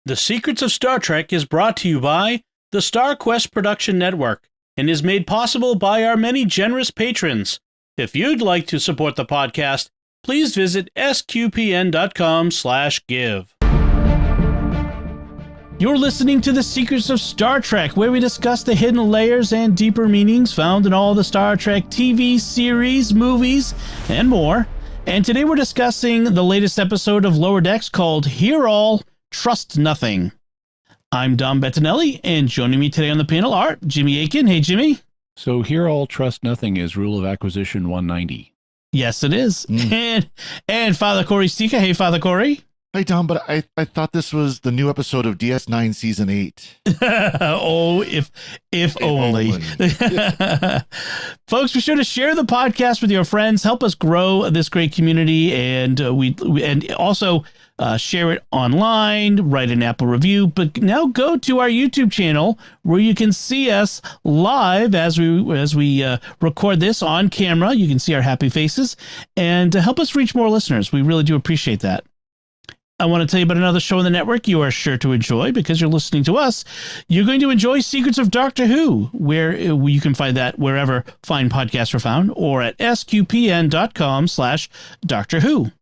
The Secrets of Star Trek is brought to you by the Star Quest Production Network and is made possible by our many generous patrons. If you'd like to support the podcast, please visit sqpn.com/give. You're listening to The Secrets of Star Trek, where we discuss the hidden layers and deeper meanings found in all the Star Trek TV series, movies, and more. And today we're discussing the latest episode of Lower Decks called Hear All, Trust Nothing. I'm Dom Bettinelli, and joining me today on the panel are Jimmy Akin. Hey, Jimmy. So Hear All, Trust Nothing is Rule of Acquisition 190. Yes, it is. And Father Cory Sticha. Hey, Father Cory. Hey, Dom, but I thought this was the new episode of DS9 Season 8. Oh, if only. Folks, be sure to share the podcast with your friends. Help us grow this great community, and we also share it online, write an Apple review. But now go to our YouTube channel where you can see us live as we record this on camera. You can see our happy faces, and help us reach more listeners. We really do appreciate that. I want to tell you about another show on the network you are sure to enjoy because you're listening to us. You're going to enjoy Secrets of Doctor Who, where you can find that wherever fine podcasts are found, or at sqpn.com/Doctor Who.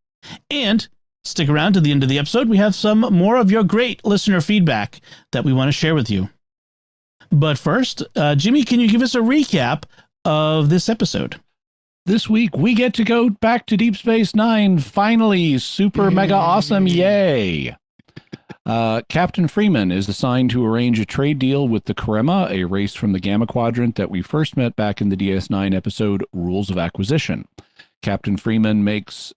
And stick around to the end of the episode. We have some more of your great listener feedback that we want to share with you. But first, Jimmy, can you give us a recap of this episode? This week, we get to go back to Deep Space Nine. Finally, super mega awesome. Yay. Captain Freeman is assigned to arrange a trade deal with the Karema, a race from the Gamma Quadrant that we first met back in the DS9 episode Rules of Acquisition. Captain Freeman meets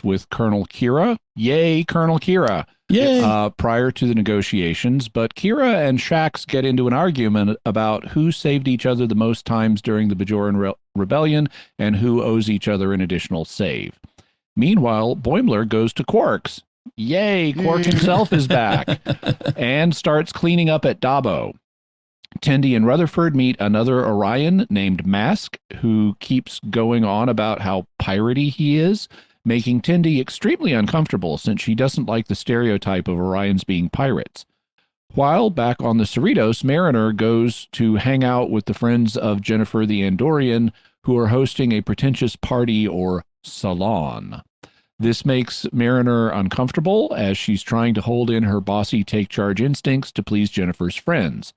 with Colonel Kira. Yay, Colonel Kira. Yay. Prior to the negotiations, but Kira and Shax get into an argument about who saved each other the most times during the Bajoran Rebellion and who owes each other an additional save. Meanwhile, Boimler goes to Quarks. Yay, Quark himself is back and starts cleaning up at Dabo. Tendi and Rutherford meet another Orion named Mask, who keeps going on about how piratey he is, making Tendi extremely uncomfortable since she doesn't like the stereotype of Orions being pirates. While back on the Cerritos, Mariner goes to hang out with the friends of Jennifer the Andorian, who are hosting a pretentious party or salon. This makes Mariner uncomfortable as she's trying to hold in her bossy take-charge instincts to please Jennifer's friends.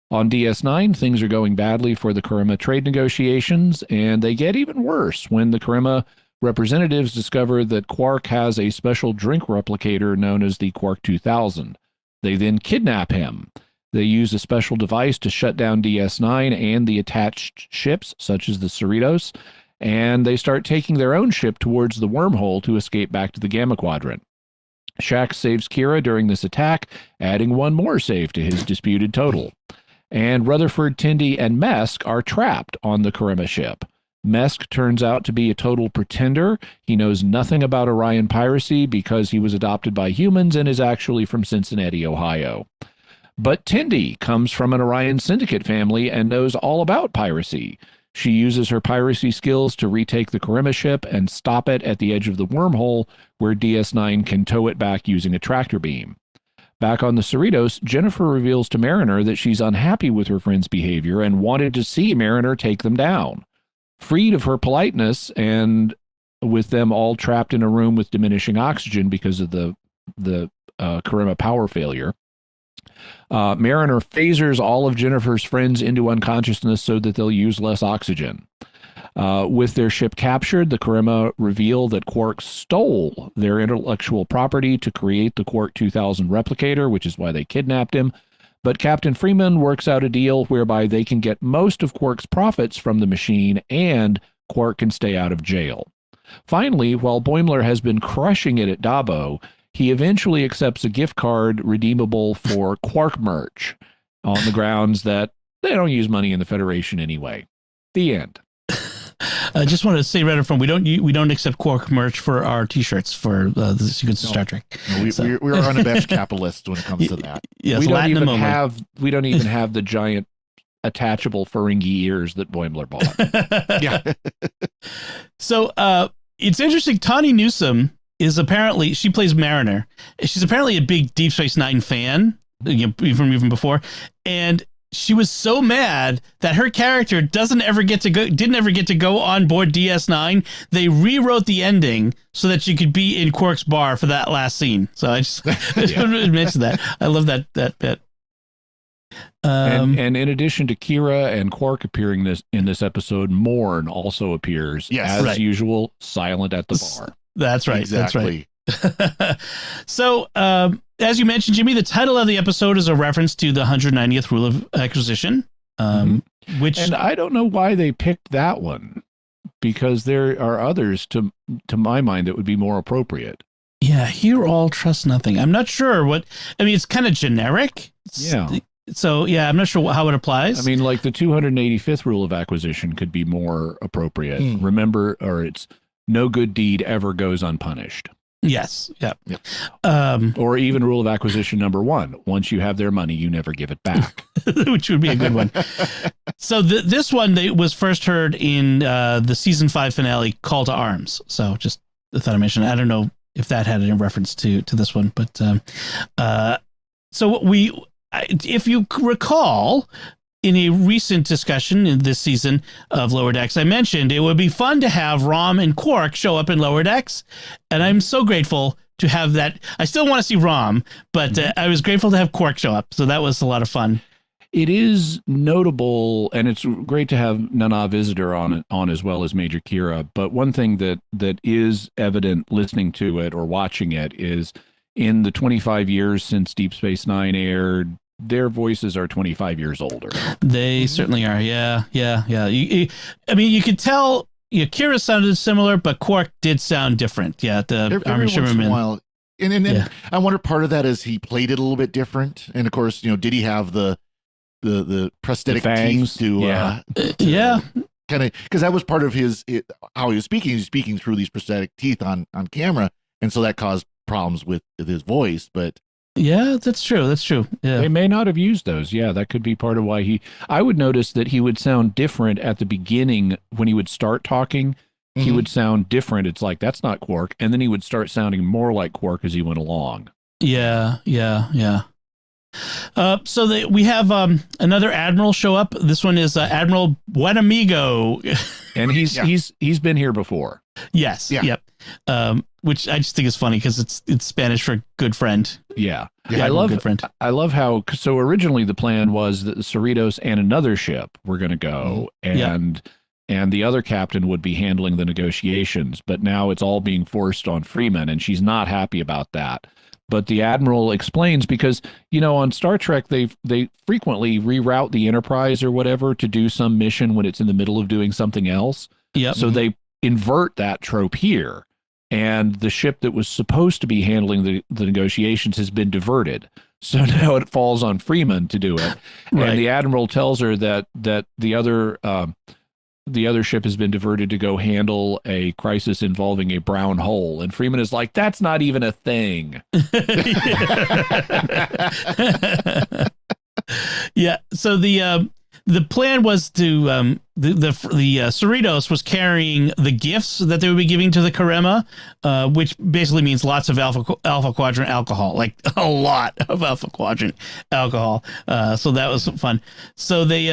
On DS9, things are going badly for the Karema trade negotiations, and they get even worse when the Karema representatives discover that Quark has a special drink replicator known as the Quark 2000. They then kidnap him. They use a special device to shut down DS9 and the attached ships, such as the Cerritos, and they start taking their own ship towards the wormhole to escape back to the Gamma Quadrant. Shax saves Kira during this attack, adding one more save to his disputed total. And Rutherford, Tendi, and Mesk are trapped on the Karema ship. Mesk turns out to be a total pretender. He knows nothing about Orion piracy because he was adopted by humans and is actually from Cincinnati, Ohio. But Tendi comes from an Orion Syndicate family and knows all about piracy. She uses her piracy skills to retake the Karema ship and stop it at the edge of the wormhole where DS9 can tow it back using a tractor beam. Back on the Cerritos, Jennifer reveals to Mariner that she's unhappy with her friend's behavior and wanted to see Mariner take them down. Freed of her politeness and with them all trapped in a room with diminishing oxygen because of the Karema power failure, Mariner phasers all of Jennifer's friends into unconsciousness so that they'll use less oxygen. With their ship captured, the Karema reveal that Quark stole their intellectual property to create the Quark 2000 replicator, which is why they kidnapped him. But Captain Freeman works out a deal whereby they can get most of Quark's profits from the machine and Quark can stay out of jail. Finally, while Boimler has been crushing it at Dabo, he eventually accepts a gift card redeemable for Quark merch on the grounds that they don't use money in the Federation anyway. The end. I just wanted to say right up front, we don't accept Quark merch for our T-shirts for the Secrets of Star Trek. No, we are unabashed capitalists when it comes to that. Yes, we don't even have the giant attachable Ferengi ears that Boimler bought. Yeah. So it's interesting. Tawny Newsome is apparently, she plays Mariner. She's apparently a big Deep Space Nine fan, even before. And she was so mad that her character didn't ever get to go on board DS9. They rewrote the ending so that she could be in Quark's bar for that last scene. So I just wanted to mention that. I love that bit. And in addition to Kira and Quark appearing in this episode, Morn also appears as usual, silent at the bar. That's right. Exactly. That's right. So, as you mentioned, Jimmy, the title of the episode is a reference to the 190th rule of acquisition, which, and I don't know why they picked that one, because there are others to my mind that would be more appropriate. Yeah, hear all, trust nothing. I'm not sure what. I mean, it's kind of generic. So, yeah, I'm not sure how it applies. I mean, like the 285th rule of acquisition could be more appropriate. Remember, or it's no good deed ever goes unpunished. Yes. Yep. Or even rule of acquisition number 1. Once you have their money, you never give it back. Which would be a good one. So this one was first heard in the season 5 finale, Call to Arms. So just thought I mentioned. I don't know if that had any reference to this one, but so if you recall, in a recent discussion in this season of Lower Decks, I mentioned it would be fun to have Rom and Quark show up in Lower Decks, and I'm so grateful to have that. I still want to see Rom, but I was grateful to have Quark show up, so that was a lot of fun. It is notable, and it's great to have Nana Visitor on as well as Major Kira, but one thing that is evident listening to it or watching it is in the 25 years since Deep Space Nine aired, their voices are 25 years older. They certainly are. Yeah. I mean, you could tell Kira sounded similar, but Quark did sound different. Yeah. Every once in a while. And I wonder, part of that is he played it a little bit different. And of course, did he have the prosthetic teeth to kind of, because that was part of how he was speaking. He was speaking through these prosthetic teeth on camera. And so that caused problems with his voice, but yeah, that's true. Yeah. They may not have used those. Yeah, that could be part of why I would notice that he would sound different at the beginning when he would start talking. He would sound different. It's like, that's not Quark. And then he would start sounding more like Quark as he went along. Yeah. So we have another admiral show up. This one is Admiral Buenamigo. And he's been here before. Yes. Yeah. Yep. Which I just think is funny because it's Spanish for good friend. Yeah. I love good friend. I love how, so originally the plan was that the Cerritos and another ship were going to go and the other captain would be handling the negotiations, but now it's all being forced on Freeman, and she's not happy about that. But the Admiral explains, because, on Star Trek, they frequently reroute the Enterprise or whatever to do some mission when it's in the middle of doing something else. Yep. So they invert that trope here. And the ship that was supposed to be handling the negotiations has been diverted. So now it falls on Freeman to do it. Right. And the Admiral tells her that the other ship has been diverted to go handle a crisis involving a brown hole. And Freeman is like, that's not even a thing. Yeah. So the plan was to the Cerritos was carrying the gifts that they would be giving to the Karema, which basically means lots of alpha quadrant alcohol, like a lot of alpha quadrant alcohol. So that was fun. So they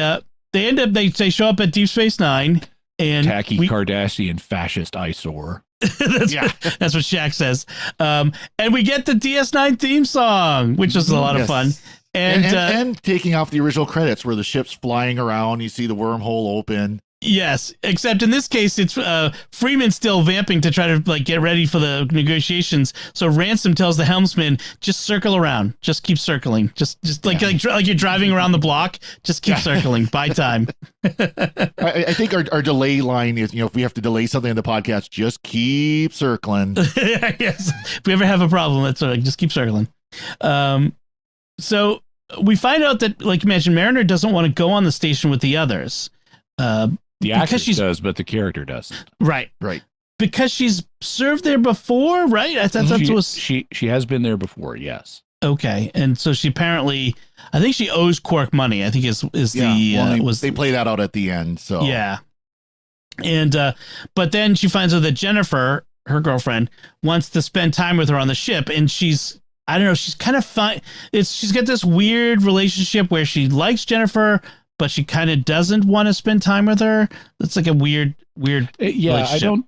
end up they show up at Deep Space Nine and tacky Cardassian fascist eyesore. That's what Shaq says. And we get the DS9 theme song, which was a lot of fun. And taking off the original credits where the ship's flying around, you see the wormhole open. Yes, except in this case, it's Freeman still vamping to try to get ready for the negotiations. So Ransom tells the helmsman, just circle around, just keep circling, just like you're driving around the block, just keep circling. Buy time. I think our delay line is, if we have to delay something in the podcast, just keep circling. Yes, if we ever have a problem, that's just keep circling. So we find out that, like you mentioned, Mariner doesn't want to go on the station with the others. The actress does, but the character doesn't. Right. Because she's served there before, right? I thought she has been there before, yes. Okay, and so she apparently, I think she owes Quark money. I think they play that out at the end. So yeah, and but then she finds out that Jennifer girlfriend, wants to spend time with her on the ship, and she's kind of fine. She's got this weird relationship where she likes Jennifer, but she kind of doesn't want to spend time with her. It's like a weird. Yeah,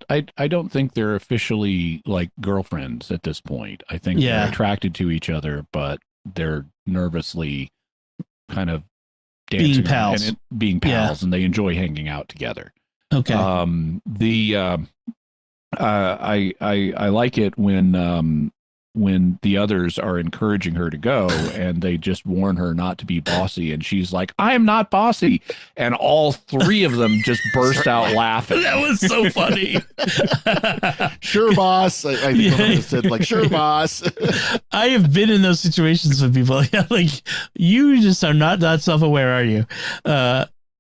I don't think they're officially like girlfriends at this point. I think they're attracted to each other, but they're nervously kind of dancing being pals, and they enjoy hanging out together. Okay. I like it when the others are encouraging her to go and they just warn her not to be bossy, and she's like, I am not bossy, and all three of them just burst out laughing. That was so funny. Sure, boss. I think I said like, sure, boss. I have been in those situations with people. Like, you just are not that self-aware, are you?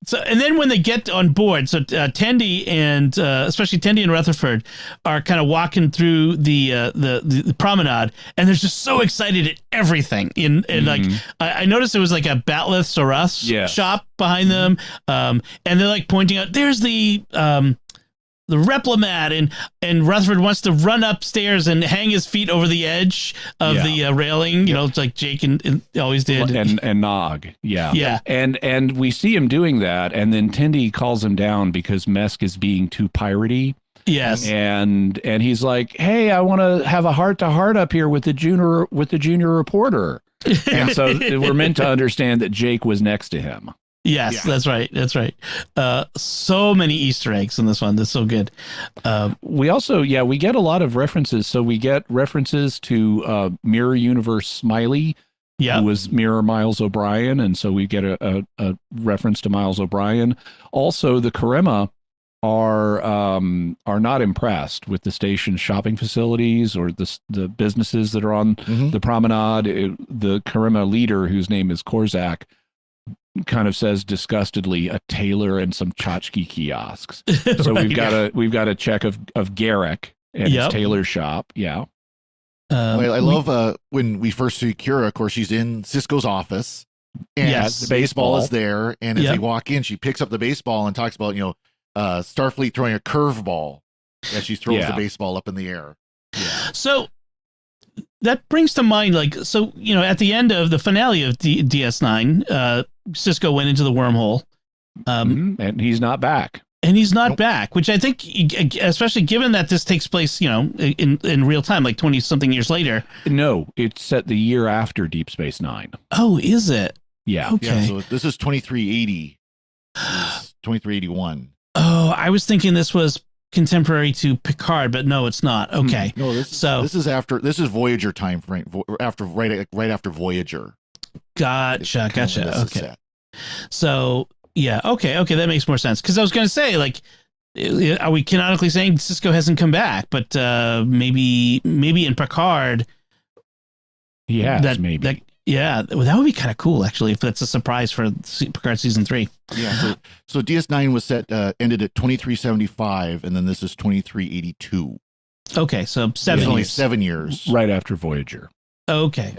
So, and then when they get on board, so Tendi and especially Tendi and Rutherford are kind of walking through the promenade, and they're just so excited at everything. And like, I noticed there was like a Batleth Saras shop behind them, and they're like pointing out, there's the Replimat, and Rutherford wants to run upstairs and hang his feet over the edge of the railing. You know, it's like Jake and always did. And Nog, yeah. And we see him doing that, and then Tendi calls him down because Mesk is being too piratey. Yes, and he's like, hey, I want to have a heart-to-heart up here with the junior reporter. And so we're meant to understand that Jake was next to him. Yes, that's right. That's right. So many Easter eggs in this one. That's so good. We also, we get a lot of references. So we get references to Mirror Universe Smiley, who was Mirror Miles O'Brien. And so we get a reference to Miles O'Brien. Also, the Karema are not impressed with the station's shopping facilities or the businesses that are on the promenade. The Karema leader, whose name is Korzak, kind of says disgustedly, a tailor and some tchotchke kiosks. So we've got a check of Garrick and his tailor shop. Yeah. I love when we first see Kira. Of course, she's in Cisco's office, and the baseball is there. And as they walk in, she picks up the baseball and talks about Starfleet throwing a curveball as she throws the baseball up in the air. Yeah. So that brings to mind, like, so, at the end of the finale of DS9, Cisco went into the wormhole. And he's not back. And he's not back, which I think, especially given that this takes place, in real time, like 20-something years later. No, it's set the year after Deep Space Nine. Oh, is it? Yeah. Okay. Yeah, so this is 2380. 2381. Oh, I was thinking this was contemporary to Picard, but no, it's not. Okay. No, this is Voyager time frame, right after Voyager. Gotcha. Okay. So okay, that makes more sense, because I was going to say, like, are we canonically saying Cisco hasn't come back? But maybe in Picard, maybe. That would be kind of cool, actually, if that's a surprise for Picard season 3. Yeah. So DS9 was ended at 2375, and then this is 2382. Okay, so 7 years. Only 7 years. Right after Voyager. Okay.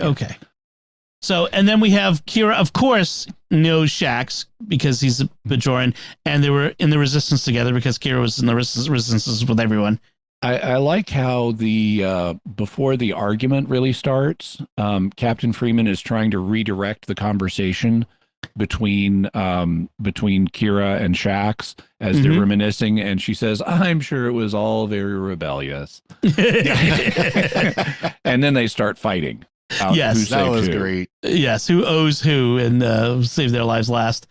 So, and then we have Kira, of course, knows Shax because he's a Bajoran, and they were in the Resistance together because Kira was in the Resistance with everyone. I like how before the argument really starts, Captain Freeman is trying to redirect the conversation between Kira and Shax as they're reminiscing, and she says, I'm sure it was all very rebellious. And then they start fighting. Yes, that was great. Yes, who owes who, and save their lives last.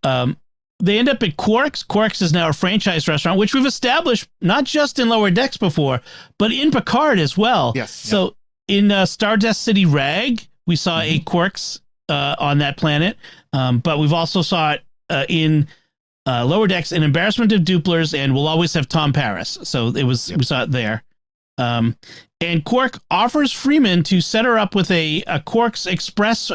They end up at Quarks. Quarks is now a franchise restaurant, which we've established not just in Lower Decks before, but in Picard as well. Yes. So in Stardust City Rag, we saw a Quarks on that planet, but we've also saw it in Lower Decks, an Embarrassment of Duplers, and We'll Always Have Tom Paris. So we saw it there. And Quark offers Freeman to set her up with a Quarks Express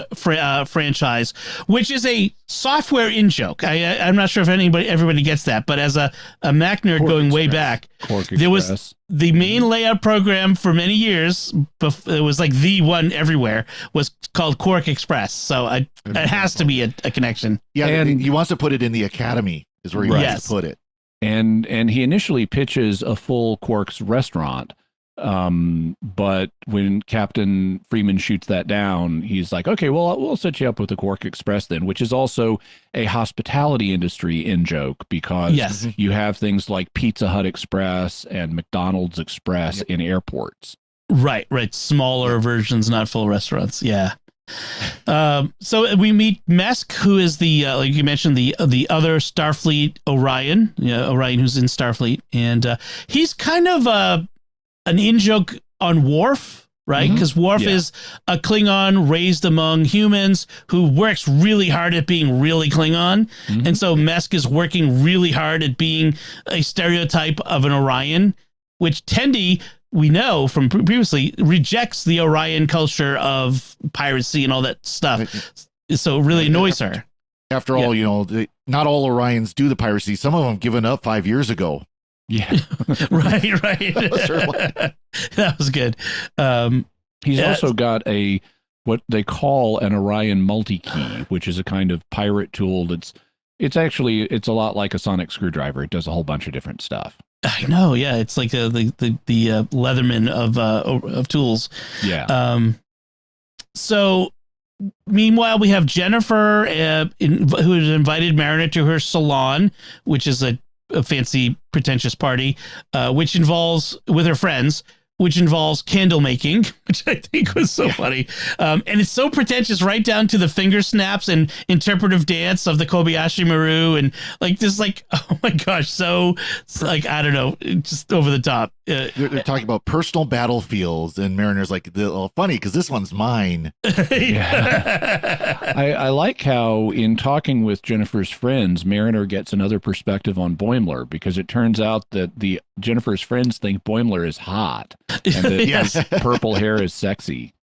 franchise, which is a software in-joke. I'm not sure if everybody gets that, but as a Mac nerd Quark going Express. way back, Quark there Express. was the main layout program for many years. It was like the one everywhere, was called Quark Express. So it has to be a connection. Yeah, and he wants to put it in the Academy is where he wants to put it. And he initially pitches a full Quarks restaurant. But when Captain Freeman shoots that down, he's like, okay, well, we'll set you up with the Quark Express then, which is also a hospitality industry in joke, because you have things like Pizza Hut Express and McDonald's Express in airports. Right. Smaller versions, not full restaurants. Yeah. So we meet Mesk, who is the like you mentioned, the other Starfleet Orion, Orion who's in Starfleet, and he's kind of an in-joke on Worf, right? Because Worf is a Klingon raised among humans who works really hard at being really Klingon, and so Mesk is working really hard at being a stereotype of an Orion, which Tendi, we know from previously, rejects the Orion culture of piracy and all that stuff. So it really annoys her. After all, not all Orions do the piracy. Some of them have given up 5 years ago. Yeah. right. That was good. He's also got what they call an Orion multi-key, which is a kind of pirate tool it's a lot like a sonic screwdriver. It does a whole bunch of different stuff. I know, yeah. It's like the Leatherman of tools. Yeah. So meanwhile, we have Jennifer, who has invited Mariner to her salon, which is a fancy, pretentious party, which involves, with her friends, which involves candle making, which I think was so funny. And it's so pretentious, right down to the finger snaps and interpretive dance of the Kobayashi Maru, and like this, oh my gosh, so like, I don't know, just over the top. They're talking about personal battlefields, and Mariner's like, funny because this one's mine. I like how in talking with Jennifer's friends, Mariner gets another perspective on Boimler, because it turns out that Jennifer's friends think Boimler is hot and that his purple hair is sexy.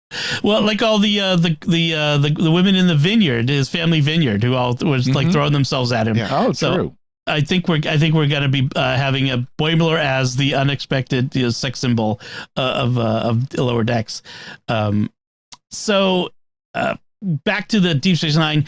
Well, like all the women in the vineyard, his family vineyard, who all was like throwing themselves at him. Yeah. Oh, so, true. I think we're going to be having a Boimler as the unexpected sex symbol of Lower Decks. So back to the Deep Space Nine,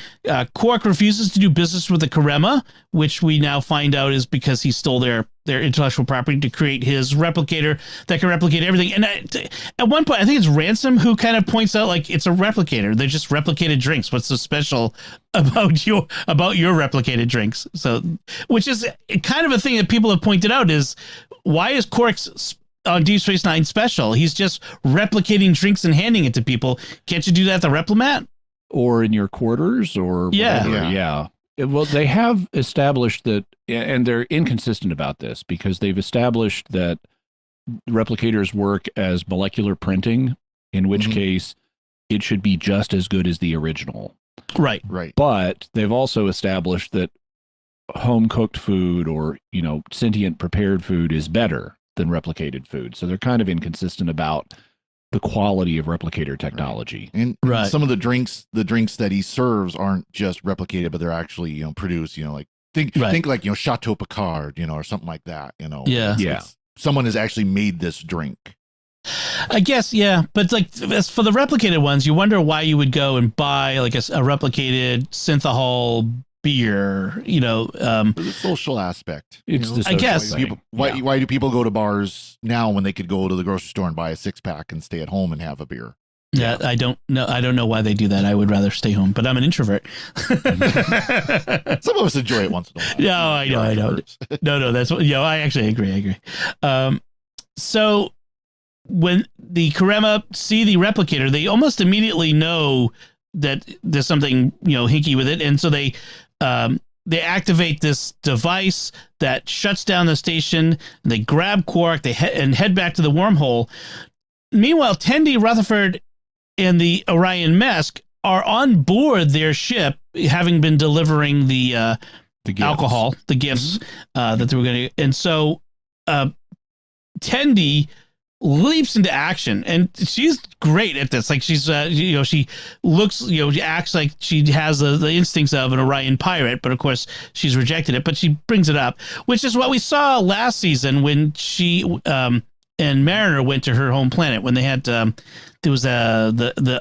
Quark refuses to do business with the Karema, which we now find out is because he stole their intellectual property to create his replicator that can replicate everything. And at one point, I think it's Ransom who kind of points out, like, it's a replicator. They're just replicated drinks. What's so special about your replicated drinks? So, which is kind of a thing that people have pointed out is, why is Quark's on Deep Space Nine special? He's just replicating drinks and handing it to people. Can't you do that at the Replimat? Or in your quarters, or whatever. Yeah. Well, they have established that, and they're inconsistent about this, because they've established that replicators work as molecular printing, in which case it should be just as good as the original. Right. But they've also established that home cooked food, or sentient prepared food, is better than replicated food. So they're kind of inconsistent about the quality of replicator technology. And some of the drinks that he serves aren't just replicated, but they're actually, produced, like think like, Chateau Picard, or something like that, someone has actually made this drink. I guess, yeah. But like, as for the replicated ones, you wonder why you would go and buy like a replicated synthahol beer, the social aspect. I guess. Why do people go to bars now when they could go to the grocery store and buy a 6-pack and stay at home and have a beer? Yeah, I don't know why they do that. I would rather stay home, but I'm an introvert. Some of us enjoy it once in a while. Yeah, I know. No, that's what. I actually agree. So when the Karema see the replicator, they almost immediately know that there's something hinky with it, and so they activate this device that shuts down the station. And they grab Quark, and head back to the wormhole. Meanwhile, Tendi, Rutherford, and the Orion Mesk are on board their ship, having been delivering the alcohol, the gifts that they were going to. And so Tendi leaps into action, and she's great at this. Like, she's she looks, she acts like she has the instincts of an Orion pirate, but of course she's rejected it, but she brings it up, which is what we saw last season when she and Mariner went to her home planet, when they had there was they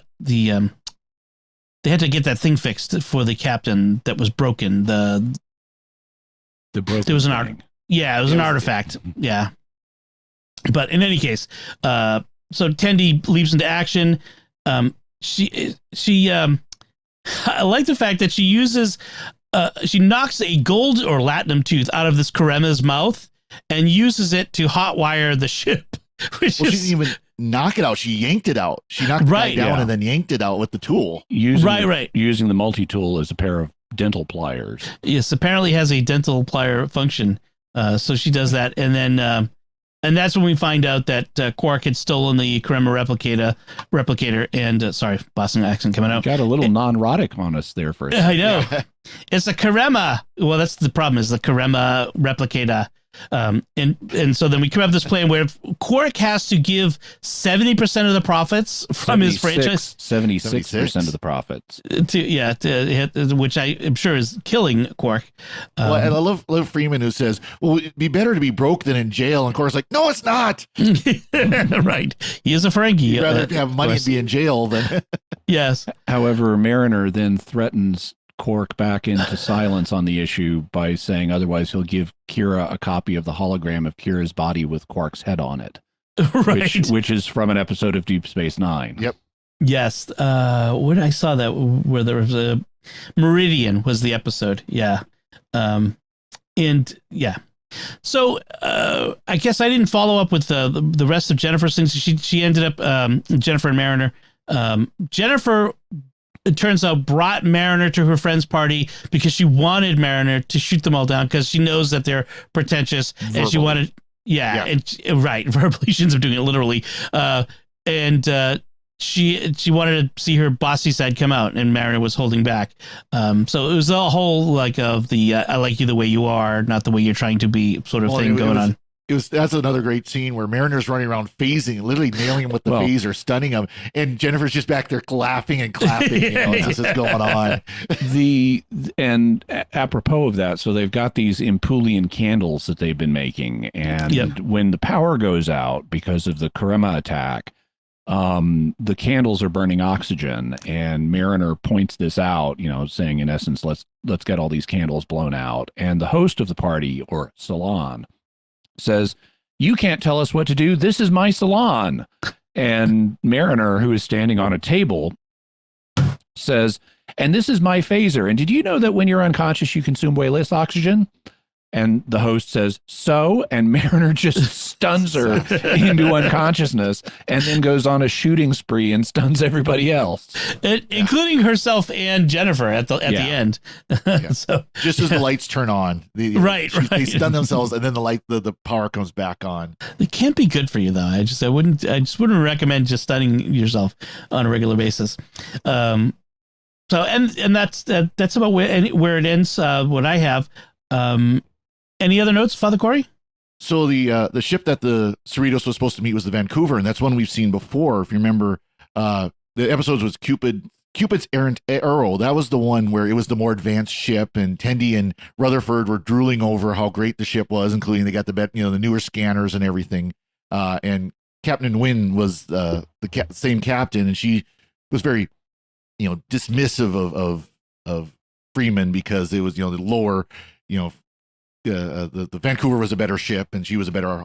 had to get that thing fixed for the captain that was broken. There was an arc. Yeah, it was an artifact. Yeah. But in any case, so Tendi leaps into action. She I like the fact that she uses, she knocks a gold or latinum tooth out of this Karema's mouth and uses it to hotwire the ship. She didn't even knock it out. She yanked it out. She knocked it down and then yanked it out with the tool. Using the multi-tool as a pair of dental pliers. Yes, apparently has a dental plier function. So she does that. And then, and that's when we find out that Quark had stolen the Karema replicator. And sorry, Boston accent coming out. Got a little non-rhotic on us there for a second. I know. It's a Karema. Well, that's the problem, is the Karema replicator. And so then we come up with this plan where Quark has to give 70% of the profits from his franchise. 76% of the profits. Which I am sure is killing Quark. And I love Freeman, who says, well, it'd be better to be broke than in jail. And Quark's like, no, it's not. Right. He is a Frankie. You'd rather have money and be in jail than. Yes. However, Mariner then threatens Quark back into silence on the issue by saying otherwise he'll give Kira a copy of the hologram of Kira's body with Quark's head on it. Right. Which is from an episode of Deep Space Nine. Yep. Yes. Where I saw that, where there was a Meridian was the episode. Yeah. And yeah. So I guess I didn't follow up with the rest of Jennifer's things. She ended up, Jennifer and Mariner. Jennifer, it turns out, brought Mariner to her friend's party because she wanted Mariner to shoot them all down because she knows that they're pretentious. Verbally. And she wanted, right, verbally. She ends up doing it literally. She wanted to see her bossy side come out, and Mariner was holding back. So it was a whole like of the I like you the way you are, not the way you're trying to be sort of thing going on. That's another great scene where Mariner's running around phasing, literally nailing him with the phaser, stunning him, and Jennifer's just back there laughing and clapping. This is going on. And apropos of that, so they've got these Impulian candles that they've been making, and when the power goes out because of the Karema attack, the candles are burning oxygen, and Mariner points this out, saying in essence, let's get all these candles blown out. And the host of the party, or salon, says, you can't tell us what to do. This is my salon. And Mariner, who is standing on a table, says, and this is my phaser. And did you know that when you're unconscious, you consume way less oxygen? And the host says, so? And Mariner just stuns her into unconsciousness and then goes on a shooting spree and stuns everybody else. Including herself and Jennifer at the end. So just as the lights turn on. They stun themselves, and then the power comes back on. It can't be good for you, though. I just wouldn't recommend just stunning yourself on a regular basis. So that's about where it ends. What I have. Any other notes, Father Cory? So the ship that the Cerritos was supposed to meet was the Vancouver, and that's one we've seen before. If you remember, the episodes was Cupid's errant arrow. That was the one where it was the more advanced ship, and Tendi and Rutherford were drooling over how great the ship was, including they got the newer scanners and everything. And Captain Nguyen was the same captain, and she was very dismissive of Freeman because it was the lower the Vancouver was a better ship and she was a better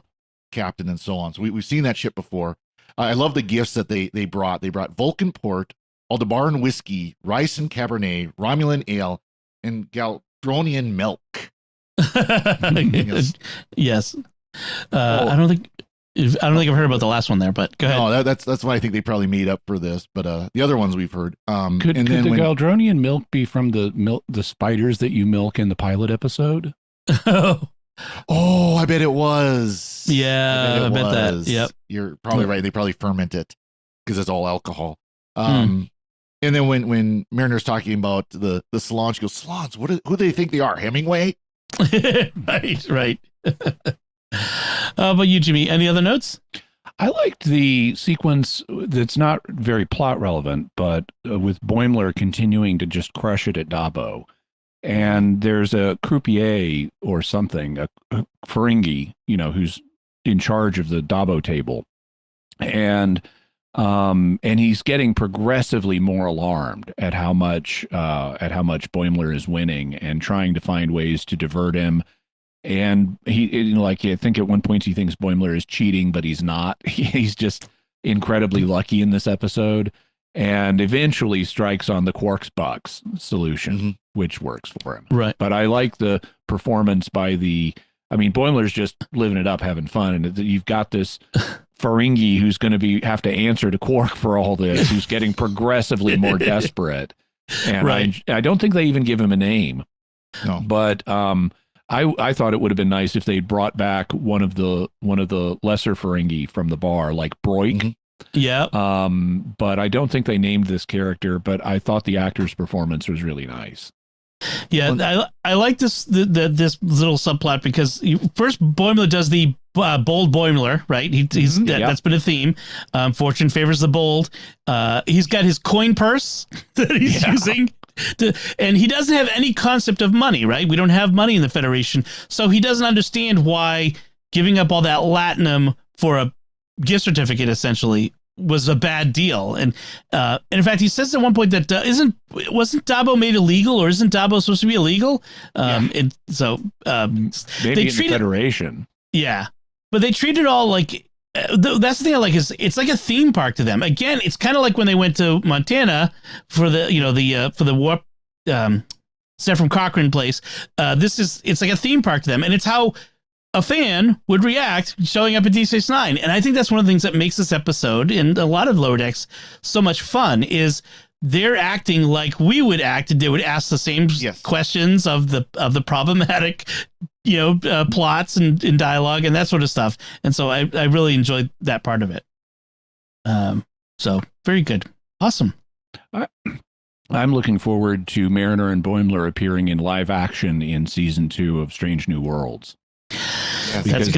captain and so on. So we've seen that ship before. I love the gifts that they brought. They brought Vulcan port, Aldebaran whiskey, rice and Cabernet, Romulan ale, and Galdronian milk. Yes. I don't think I've heard about the last one there, but go ahead. No, that's why I think they probably made up for this. But the other ones we've heard. Could the Galdronian milk be from the spiders that you milk in the pilot episode? Oh, I bet it was. Yeah, I bet that. Yep. You're probably right. They probably ferment it because it's all alcohol. And then when Mariner's talking about the salon, she goes, salons, who do they think they are? Hemingway? Right. How about you, Jimmy? Any other notes? I liked the sequence that's not very plot relevant, but with Boimler continuing to just crush it at Dabo. And there's a croupier or something, a Ferengi, who's in charge of the Dabo table. And he's getting progressively more alarmed at how much Boimler is winning and trying to find ways to divert him. And he, like, I think at one point he thinks Boimler is cheating, but he's not. He's just incredibly lucky in this episode, and eventually strikes on the Quarks box solution, which works for him. Right. But I like the performance by Boimler's just living it up, having fun, and you've got this Ferengi who's going to have to answer to Quark for all this, who's getting progressively more desperate. And I don't think they even give him a name. No. But I thought it would have been nice if they'd brought back one of the lesser Ferengi from the bar, like Broik. Yeah. But I don't think they named this character, but I thought the actor's performance was really nice. Yeah, I like this this little subplot because first Boimler does the bold Boimler, right? That's been a theme. Fortune favors the bold. He's got his coin purse that he's using. And he doesn't have any concept of money, right? We don't have money in the Federation. So he doesn't understand why giving up all that latinum for a gift certificate essentially was a bad deal. And in fact, he says at one point that wasn't Dabo made illegal, or isn't Dabo supposed to be illegal? And so maybe in the Federation. Yeah. But they treat it all like that's the thing I like is it's like a theme park to them. Again, it's kind of like when they went to Montana for the warp set from Cochrane place. It's like a theme park to them, and it's how a fan would react showing up at Deep Space Nine. And I think that's one of the things that makes this episode and a lot of Lower Decks so much fun is they're acting like we would act, and they would ask the same questions of the problematic, plots and dialogue and that sort of stuff. And so I really enjoyed that part of it. So very good. Awesome. I'm looking forward to Mariner and Boimler appearing in live action in season 2 of Strange New Worlds. Yes,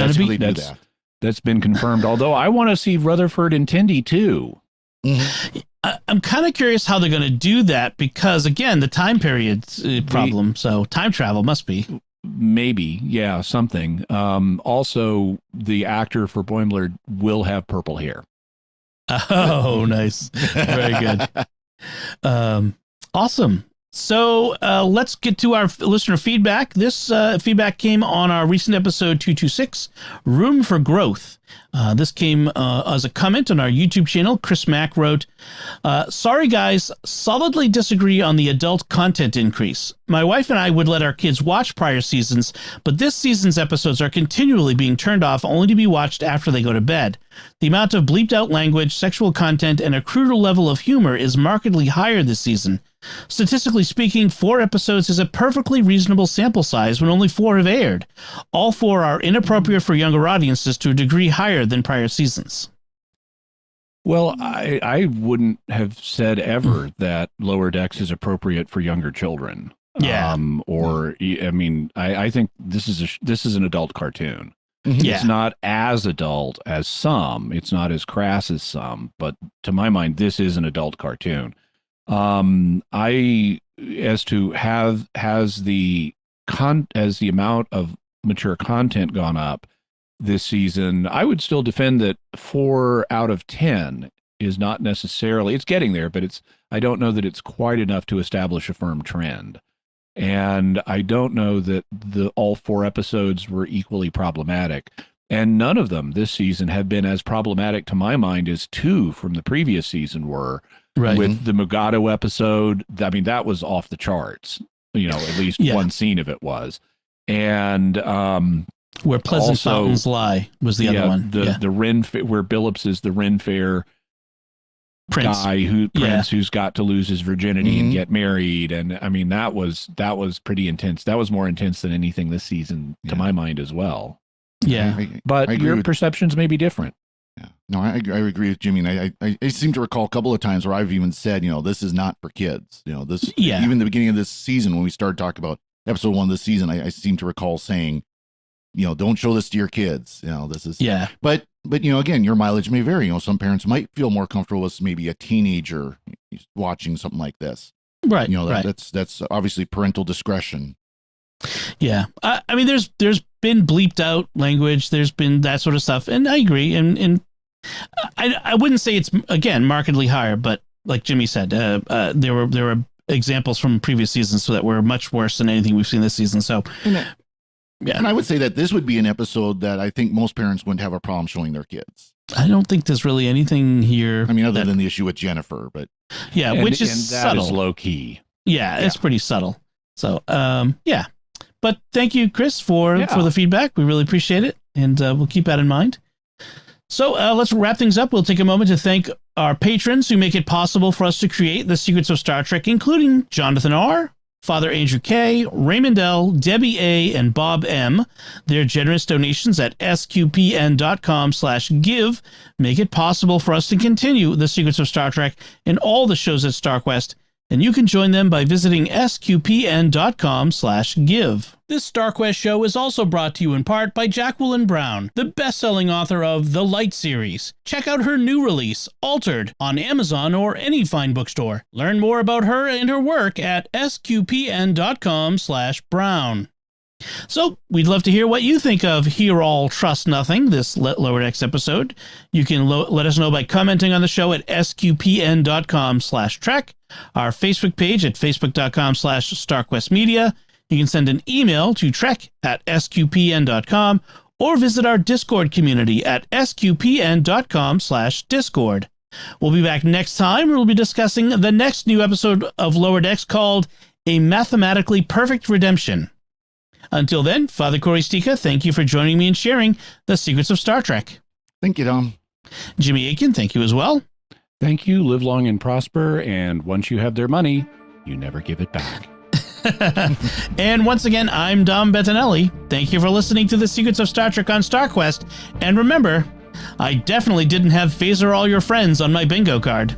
that's been confirmed. Although I want to see Rutherford and Tendi too. Mm-hmm. I'm kind of curious how they're going to do that because, again, the time period problem. So time travel must be. Maybe, yeah, something. Also, the actor for Boimler will have purple hair. Oh, nice. Very good. Awesome. So let's get to our listener feedback. This feedback came on our recent episode 226, Room for Growth. This came as a comment on our YouTube channel. Chris Mack wrote, sorry guys, solidly disagree on the adult content increase. My wife and I would let our kids watch prior seasons, but this season's episodes are continually being turned off only to be watched after they go to bed. The amount of bleeped out language, sexual content, and a cruder level of humor is markedly higher this season. Statistically speaking, 4 episodes is a perfectly reasonable sample size when only 4 have aired. All 4 are inappropriate for younger audiences to a degree higher than prior seasons. Well, I wouldn't have said ever that Lower Decks is appropriate for younger children. Yeah. I think this is an adult cartoon. Yeah. It's not as adult as some. It's not as crass as some. But to my mind, this is an adult cartoon. As the amount of mature content gone up this season, I would still defend that 4 out of 10 is not necessarily, it's getting there, but I don't know that it's quite enough to establish a firm trend. And I don't know that all 4 episodes were equally problematic. And none of them this season have been as problematic to my mind as 2 from the previous season were. Right. With the Mugado episode, I mean, that was off the charts. At least one scene of it was. And Where Pleasant Fountains Lie was the other one. The Ren, where Billups is the Ren Fair guy who's got to lose his virginity and get married. And I mean, that was pretty intense. That was more intense than anything this season to my mind as well. Yeah. But your perceptions may be different. Yeah. No, I agree with Jimmy. And I seem to recall a couple of times where I've even said, this is not for kids. Even the beginning of this season, when we started talking about episode 1 this season, I seem to recall saying, don't show this to your kids. This is, but again, your mileage may vary. Some parents might feel more comfortable with maybe a teenager watching something like this. Right. That's obviously parental discretion. Yeah. I mean, there's been bleeped out language. There's been that sort of stuff. And I agree. And I wouldn't say it's, again, markedly higher, but like Jimmy said, there were examples from previous seasons that were much worse than anything we've seen this season. So Yeah. And I would say that this would be an episode that I think most parents wouldn't have a problem showing their kids. I don't think there's really anything here. I mean, other than the issue with Jennifer, but yeah, which is that subtle. is low key. Yeah, it's pretty subtle. So, yeah. But thank you, Chris, for the feedback. We really appreciate it, and we'll keep that in mind. So let's wrap things up. We'll take a moment to thank our patrons who make it possible for us to create the Secrets of Star Trek, including Jonathan R., Father Andrew K., Raymond L., Debbie A., and Bob M. Their generous donations at sqpn.com/give make it possible for us to continue the Secrets of Star Trek and all the shows at StarQuest, and you can join them by visiting sqpn.com/give. This StarQuest show is also brought to you in part by Jacqueline Brown, the best-selling author of The Light series. Check out her new release, Altered, on Amazon or any fine bookstore. Learn more about her and her work at sqpn.com/brown. So, we'd love to hear what you think of Hear All, Trust Nothing, this Lower Decks episode. You can let us know by commenting on the show at sqpn.com/trek, our Facebook page at facebook.com/StarQuestMedia. You can send an email to trek@sqpn.com or visit our Discord community at sqpn.com/discord. We'll be back next time. We'll be discussing the next new episode of Lower Decks called A Mathematically Perfect Redemption. Until then, Father Cory Sticha, thank you for joining me and sharing the secrets of Star Trek. Thank you, Dom. Jimmy Akin, thank you as well. Thank you. Live long and prosper. And once you have their money, you never give it back. And once again, I'm Dom Bettinelli. Thank you for listening to the Secrets of Star Trek on StarQuest. And remember, I definitely didn't have Phaser All Your Friends on my bingo card.